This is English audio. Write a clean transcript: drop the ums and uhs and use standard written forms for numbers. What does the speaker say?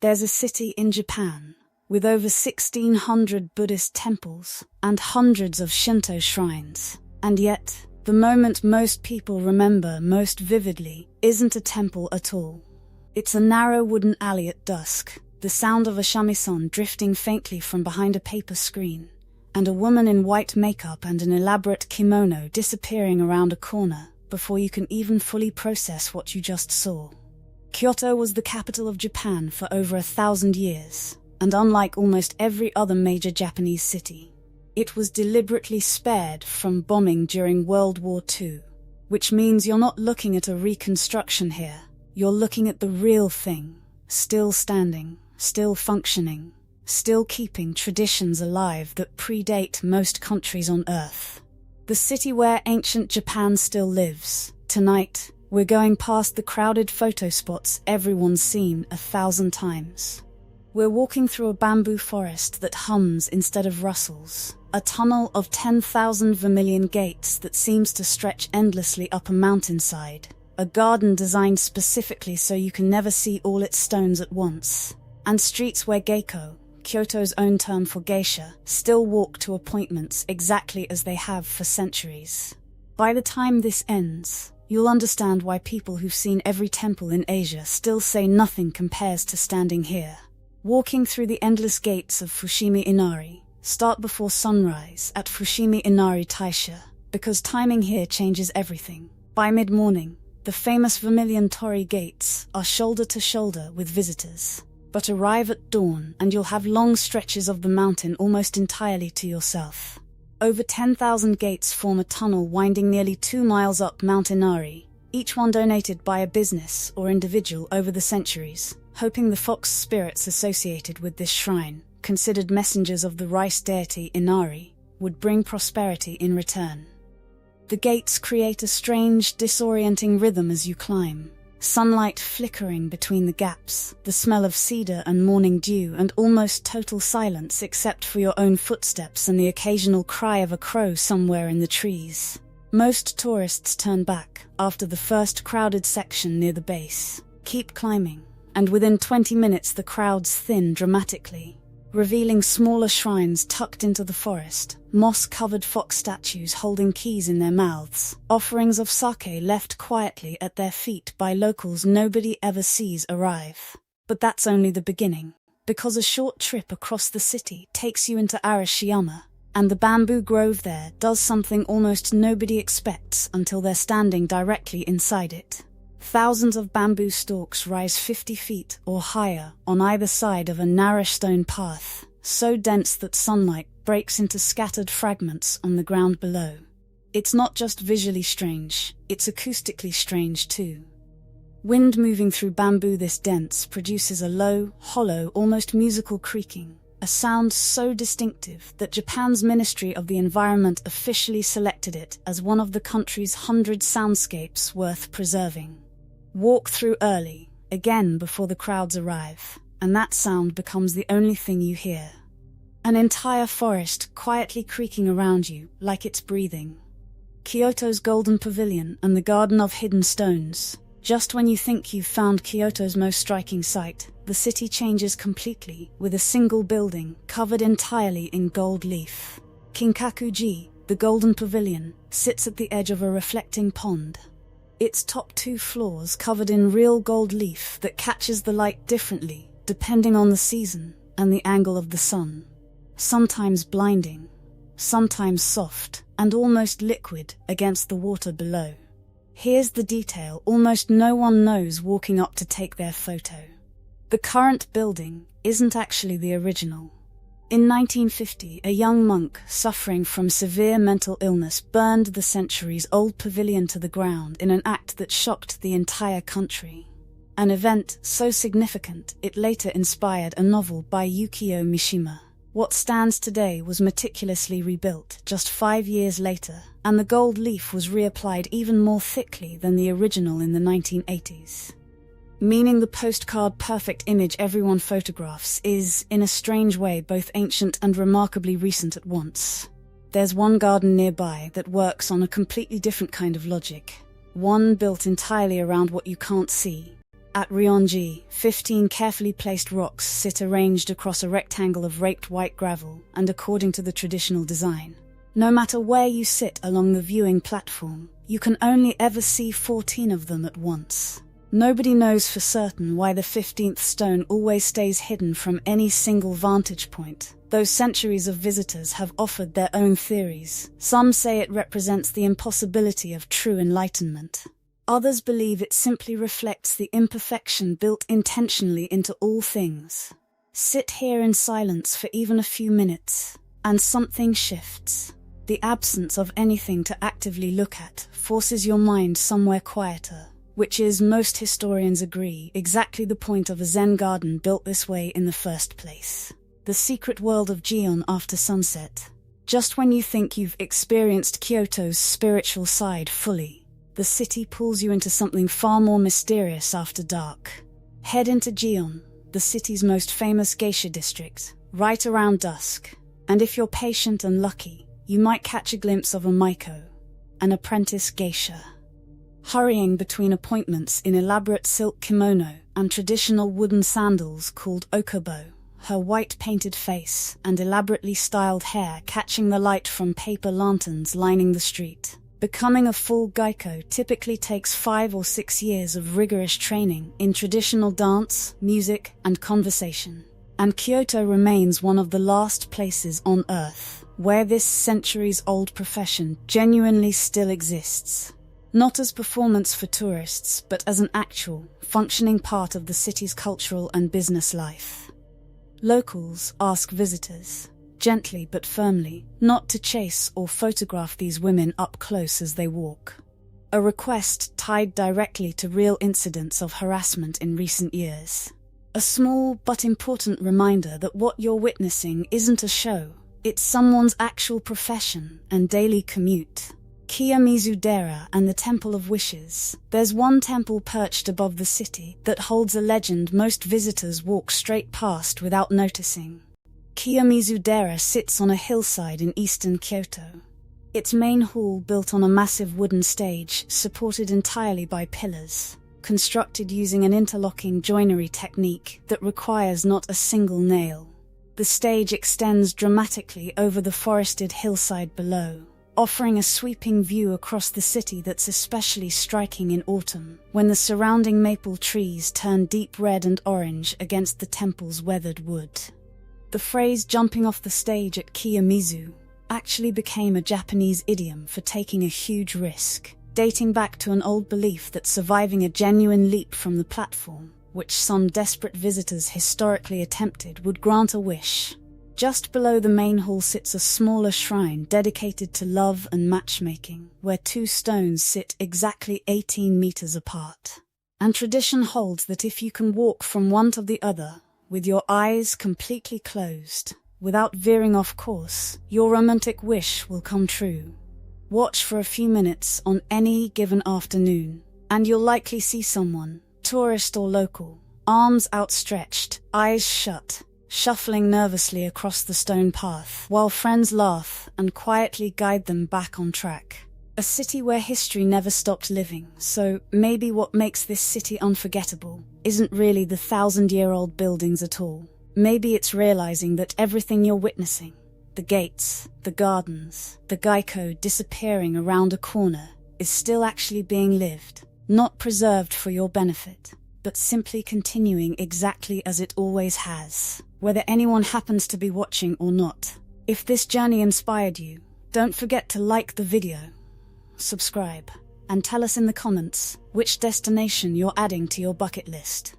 There's a city in Japan with over 1,600 Buddhist temples and hundreds of Shinto shrines. And yet, the moment most people remember most vividly isn't a temple at all. It's a narrow wooden alley at dusk, the sound of a shamisen drifting faintly from behind a paper screen, and a woman in white makeup and an elaborate kimono disappearing around a corner before you can even fully process what you just saw. Kyoto was the capital of Japan for over 1,000 years, and unlike almost every other major Japanese city, it was deliberately spared from bombing during World War II, which means you're not looking at a reconstruction here. You're looking at the real thing, still standing, still functioning, still keeping traditions alive that predate most countries on Earth. The city where ancient Japan still lives. Tonight, we're going past the crowded photo spots everyone's seen 1,000 times. We're walking through a bamboo forest that hums instead of rustles, a tunnel of 10,000 vermilion gates that seems to stretch endlessly up a mountainside, a garden designed specifically so you can never see all its stones at once, and streets where geiko, Kyoto's own term for geisha, still walk to appointments exactly as they have for centuries. By the time this ends, you'll understand why people who've seen every temple in Asia still say nothing compares to standing here. Walking through the endless gates of Fushimi Inari, start before sunrise at Fushimi Inari Taisha, because timing here changes everything. By mid-morning, the famous vermilion torii gates are shoulder to shoulder with visitors. But arrive at dawn and you'll have long stretches of the mountain almost entirely to yourself. Over 10,000 gates form a tunnel winding nearly 2 miles up Mount Inari, each one donated by a business or individual over the centuries, hoping the fox spirits associated with this shrine, considered messengers of the rice deity Inari, would bring prosperity in return. The gates create a strange, disorienting rhythm as you climb. Sunlight flickering between the gaps, the smell of cedar and morning dew, and almost total silence except for your own footsteps and the occasional cry of a crow somewhere in the trees. Most tourists turn back after the first crowded section near the base. Keep climbing, and within 20 minutes the crowds thin dramatically, revealing smaller shrines tucked into the forest, moss-covered fox statues holding keys in their mouths, offerings of sake left quietly at their feet by locals nobody ever sees arrive. But that's only the beginning, because a short trip across the city takes you into Arashiyama, and the bamboo grove there does something almost nobody expects until they're standing directly inside it. Thousands of bamboo stalks rise 50 feet or higher on either side of a narrow stone path, so dense that sunlight breaks into scattered fragments on the ground below. It's not just visually strange, it's acoustically strange too. Wind moving through bamboo this dense produces a low, hollow, almost musical creaking, a sound so distinctive that Japan's Ministry of the Environment officially selected it as one of the country's 100 soundscapes worth preserving. Walk through early, again before the crowds arrive, and that sound becomes the only thing you hear. An entire forest quietly creaking around you like it's breathing. Kyoto's Golden Pavilion and the Garden of Hidden Stones. Just when you think you've found Kyoto's most striking sight, the city changes completely with a single building covered entirely in gold leaf. Kinkakuji, the Golden Pavilion, sits at the edge of a reflecting pond. Its top 2 floors covered in real gold leaf that catches the light differently depending on the season and the angle of the sun. Sometimes blinding, sometimes soft and almost liquid against the water below. Here's the detail almost no one knows walking up to take their photo. The current building isn't actually the original. In 1950, a young monk suffering from severe mental illness burned the centuries-old pavilion to the ground in an act that shocked the entire country. An event so significant it later inspired a novel by Yukio Mishima. What stands today was meticulously rebuilt just 5 years later, and the gold leaf was reapplied even more thickly than the original in the 1980s. Meaning the postcard perfect image everyone photographs is, in a strange way, both ancient and remarkably recent at once. There's one garden nearby that works on a completely different kind of logic, one built entirely around what you can't see. At Ryonji, 15 carefully placed rocks sit arranged across a rectangle of raked white gravel and according to the traditional design. No matter where you sit along the viewing platform, you can only ever see 14 of them at once. Nobody knows for certain why the 15th stone always stays hidden from any single vantage point, though centuries of visitors have offered their own theories. Some say it represents the impossibility of true enlightenment. Others believe it simply reflects the imperfection built intentionally into all things. Sit here in silence for even a few minutes, and something shifts. The absence of anything to actively look at forces your mind somewhere quieter, which is, most historians agree, exactly the point of a Zen garden built this way in the first place. The secret world of Gion after sunset. Just when you think you've experienced Kyoto's spiritual side fully, the city pulls you into something far more mysterious after dark. Head into Gion, the city's most famous geisha district, right around dusk, and if you're patient and lucky, you might catch a glimpse of a Maiko, an apprentice geisha. Hurrying between appointments in elaborate silk kimono and traditional wooden sandals called okobo, her white painted face and elaborately styled hair catching the light from paper lanterns lining the street. Becoming a full geiko typically takes 5 or 6 years of rigorous training in traditional dance, music, and conversation. And Kyoto remains one of the last places on Earth where this centuries-old profession genuinely still exists. Not as performance for tourists, but as an actual, functioning part of the city's cultural and business life. Locals ask visitors, gently but firmly, not to chase or photograph these women up close as they walk. A request tied directly to real incidents of harassment in recent years. A small but important reminder that what you're witnessing isn't a show, it's someone's actual profession and daily commute. Kiyomizu-dera and the Temple of Wishes. There's one temple perched above the city that holds a legend most visitors walk straight past without noticing. Kiyomizu-dera sits on a hillside in eastern Kyoto. Its main hall built on a massive wooden stage supported entirely by pillars, constructed using an interlocking joinery technique that requires not a single nail. The stage extends dramatically over the forested hillside below, offering a sweeping view across the city that's especially striking in autumn, when the surrounding maple trees turn deep red and orange against the temple's weathered wood. The phrase "jumping off the stage at Kiyomizu" actually became a Japanese idiom for taking a huge risk, dating back to an old belief that surviving a genuine leap from the platform, which some desperate visitors historically attempted, would grant a wish. Just below the main hall sits a smaller shrine dedicated to love and matchmaking, where 2 stones sit exactly 18 meters apart. And tradition holds that if you can walk from one to the other, with your eyes completely closed, without veering off course, your romantic wish will come true. Watch for a few minutes on any given afternoon, and you'll likely see someone, tourist or local, arms outstretched, eyes shut, shuffling nervously across the stone path, while friends laugh and quietly guide them back on track. A city where history never stopped living, so maybe what makes this city unforgettable isn't really the 1,000-year-old buildings at all. Maybe it's realizing that everything you're witnessing, the gates, the gardens, the geiko disappearing around a corner, is still actually being lived, not preserved for your benefit, but simply continuing exactly as it always has, whether anyone happens to be watching or not. If this journey inspired you, don't forget to like the video, subscribe, and tell us in the comments which destination you're adding to your bucket list.